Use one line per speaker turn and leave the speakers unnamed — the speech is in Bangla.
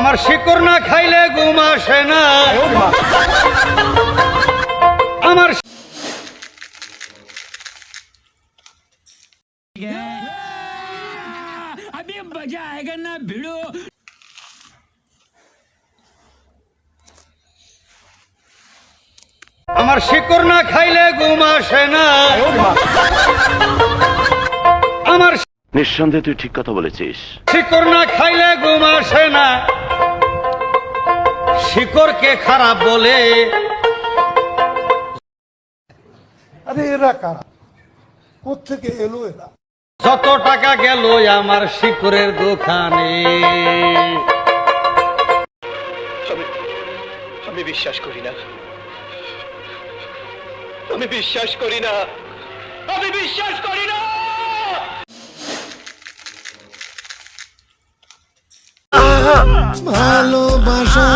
আমার শিকড় না খাইলে ঘুম আসে না। আমার
अभी मजा आएगा ना भिड़ो।
আমার শিকড় না খাইলে ঘুম আসে না। আমার
নিঃসন্দেহে তুই ঠিক কথা বলেছিস।
শিকড় না খাইলে ঘুম আসে না। শিকড়কে খারাপ বলে।
আরে এরা কারা, কোত্থেকে এলো এরা?
যত টাকা গেল আমার শিকড়ের দোকানে।
আমি বিশ্বাস করি না, আমি বিশ্বাস করি না, আমি বিশ্বাস করি না।
ভালোবাসা